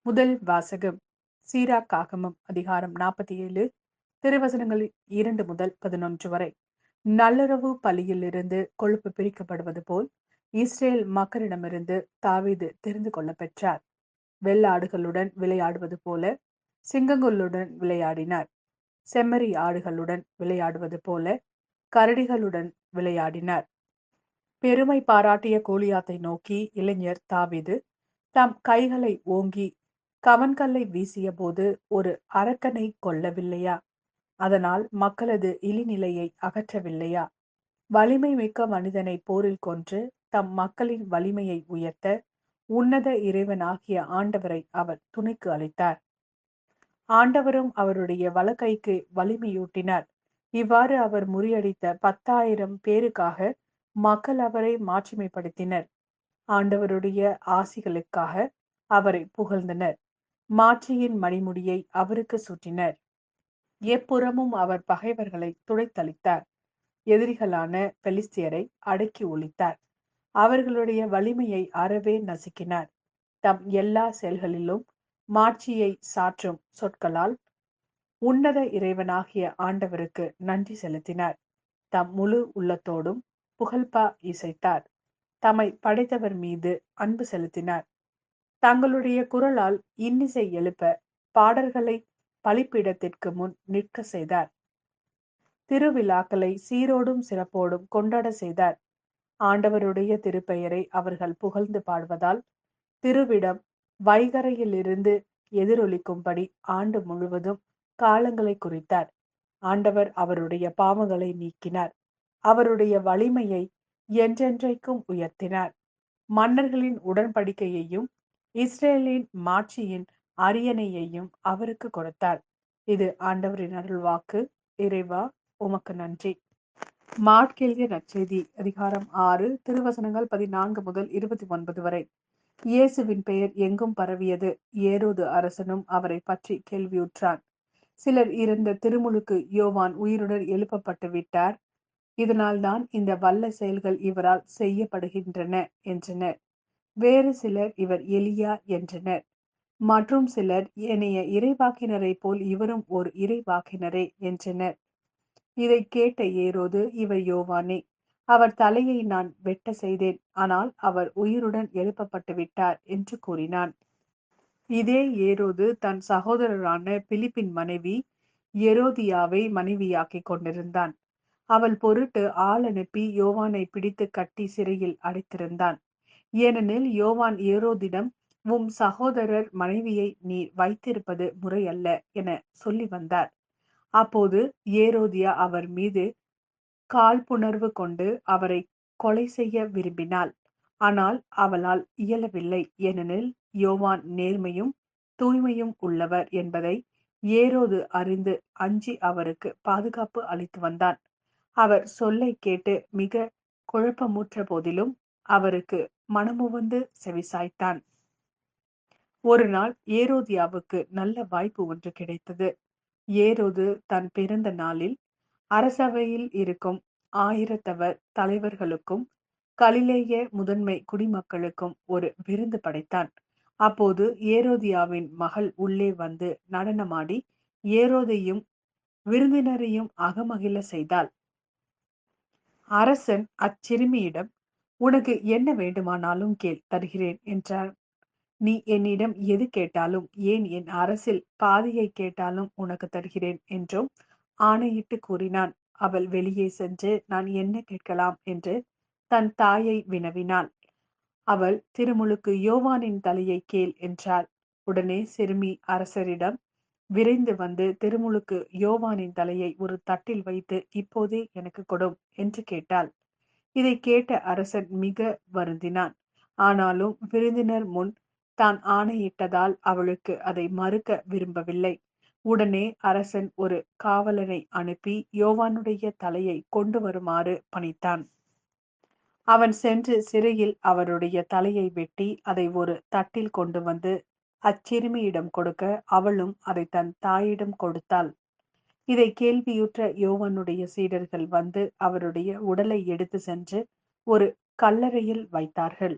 முதல் வாசகம் சீராக்காகமம் அதிகாரம் 47 திருவசனங்கள் 2 முதல் 11 வரை. நல்லுறவு பலியிலிருந்து கொழுப்பு பிரிக்கப்படுவது போல் இஸ்ரேல் மக்களிடமிருந்து தாவீது தெரிந்து கொள்ள பெற்றார். வெள்ளாடுகளுடன் விளையாடுவது போல சிங்கங்களுடன் விளையாடினார். செம்மறி ஆடுகளுடன் விளையாடுவது போல கரடிகளுடன் விளையாடினார். பெருமை பாராட்டிய கோலியாத்தை நோக்கி இளைஞர் தாவீது தம் கைகளை ஓங்கி கவன்கல்லை வீசிய போது ஒரு அரக்கனை கொல்லவில்லையா? அதனால் மக்களது இழிநிலையை அகற்றவில்லையா? வலிமை மிக்க மனிதனை போரில் கொன்று தம் மக்களின் வலிமையை உயர்த்த உன்னத இறைவனாகிய ஆண்டவரை அவர் துணைக்கு அளித்தார். ஆண்டவரும் அவருடைய வலக்கைக்கு வலிமையூட்டினார். இவ்வாறு அவர் முறியடித்த 10,000 பேருக்காக மக்கள் அவரை மாட்சிமைப்படுத்தினர். ஆண்டவருடைய ஆசிகளுக்காக அவரை புகழ்ந்தனர். மாட்சியின் மணிமுடியை அவருக்கு சூட்டினர். எப்புறமும் அவர் பகைவர்களை துடைத்தளித்தார். எதிரிகளான பெலிஸ்தியரை அடக்கி ஒழித்தார். அவர்களுடைய வலிமையை அறவே நசுக்கினார். தம் எல்லா செயல்களிலும் மாட்சியை சாற்றும் சொற்களால் உன்னத இறைவனாகிய ஆண்டவருக்கு நன்றி செலுத்தினார். தம் முழு உள்ளத்தோடும் புகழ்பா இசைத்தார். தம்மை படைத்தவர் மீது அன்பு செலுத்தினார். தங்களுடைய குரலால் இன்னிசை எழுப்ப பாடல்களை பலிப்பீடத்திற்கு முன் நிற்க செய்தார். திருவிழாக்களை சீரோடும் சிறப்போடும் கொண்டாட செய்தார். ஆண்டவருடைய திருப்பெயரை அவர்கள் புகழ்ந்து பாடுவதால் திருவிடம் வைகரையிலிருந்து எதிரொலிக்கும்படி ஆண்டு முழுவதும் காலங்களை குறித்தார். ஆண்டவர் அவருடைய பாவங்களை நீக்கினார். அவருடைய வலிமையை என்றென்றைக்கும் உயர்த்தினார். மன்னர்களின் உடன்படிக்கையையும் இஸ்ரேலின் மாட்சியின் அரியணையையும் அவருக்கு கொடுத்தார். இது ஆண்டவரின் அருள்வாக்கு. இறைவா, உமக்கு நன்றி. மாட்கெழுதிய நற்செய்தி அதிகாரம் 6 திருவசனங்கள் 14 முதல் 29 வரை. இயேசுவின் பெயர் எங்கும் பரவியது. ஏரோது அரசனும் அவரை பற்றி கேள்வியுற்றான். சிலர் இருந்த திருமுழுக்கு யோவான் உயிருடன் எழுப்பப்பட்டு விட்டார். இதனால்தான் இந்த வல்ல செயல்கள் இவரால் செய்யப்படுகின்றன என்றனர். வேறு சிலர் இவர் எலியா என்றனர். மற்றும் சிலர் ஏனைய இறைவாக்கினரை போல் இவரும் ஒரு இறைவாக்கினரே என்றனர். இதை கேட்ட ஏரோது, இவர் யோவானே. அவர் தலையை நான் வெட்ட செய்தேன், ஆனால் அவர் உயிருடன் எழுப்பப்பட்டு விட்டார் என்று கூறினான். இதே ஏரோது தன் சகோதரரான பிலிப்பின் மனைவி எரோதியாவை மனைவியாக்கிக் கொண்டிருந்தான். அவள் பொருட்டு ஆள் அனுப்பி யோவானை பிடித்து கட்டி சிறையில் அடைத்திருந்தான். ஏனெனில் யோவான் ஏரோதிடம், உம் சகோதரர் மனைவியை நீர் வைத்திருப்பது முறையல்ல என சொல்லி வந்தார். அப்போது ஏரோதியா அவர் மீது காழ்ப்புணர்வு கொண்டு அவரை கொலை செய்ய விரும்பினாள். ஆனால் அவளால் இயலவில்லை. ஏனெனில் யோவான் நேர்மையும் தூய்மையும் உள்ளவர் என்பதை ஏரோது அறிந்து அஞ்சி அவருக்கு பாதுகாப்பு அளித்து வந்தான். அவர் சொல்லை கேட்டு மிக குழப்பமுற்ற போதிலும் அவருக்கு மனமுவந்து செவிசாய்த்தான். ஒரு நாள் ஏரோதியாவுக்கு நல்ல வாய்ப்பு ஒன்று கிடைத்தது. ஏரோது தன் பிறந்த நாளில் அரசவையில் இருக்கும் 1000 தலைவர்களுக்கும் கலிலேய முதன்மை குடிமக்களுக்கும் ஒரு விருந்து படைத்தான். அப்போது ஏரோதியாவின் மகள் உள்ளே வந்து நடனமாடி ஏரோதையும் விருந்தினரையும் அகமகிழ செய்தாள். அரசன் அச்சிறுமியிடம், உனக்கு என்ன வேண்டுமானாலும் கேள், தருகிறேன் என்றார். நீ என்னிடம் எது கேட்டாலும், ஏன் என் அரசில் பாதியை கேட்டாலும் உனக்கு தருகிறேன் என்றும் ஆணையிட்டு கூறினான். அவள் வெளியே சென்று நான் என்ன கேட்கலாம் என்று தன் தாயை வினவினாள். அவள், திருமுழுக்கு யோவானின் தலையை கேள் என்றாள். உடனே சிறுமி அரசரிடம் விரைந்து வந்து திருமுழுக்கு யோவானின் தலையை ஒரு தட்டில் வைத்து, இப்போதே எனக்கு கொடும் என்று கேட்டாள். இதை கேட்ட அரசன் மிக வருந்தினான். ஆனாலும் விருந்தினர் முன் தான் ஆணையிட்டதால் அவளுக்கு அதை மறுக்க விரும்பவில்லை. உடனே அரசன் ஒரு காவலனை அனுப்பி யோவானுடைய தலையை கொண்டு வருமாறு பணித்தான். அவன் சென்று சிறையில் அவருடைய தலையை வெட்டி அதை ஒரு தட்டில் கொண்டு வந்து அச்சிறுமியிடம் கொடுக்க, அவளும் அதை தன் தாயிடம் கொடுத்தாள். இதை கேள்வியுற்ற யோவானுடைய சீடர்கள் வந்து அவருடைய உடலை எடுத்து சென்று ஒரு கல்லறையில் வைத்தார்கள்.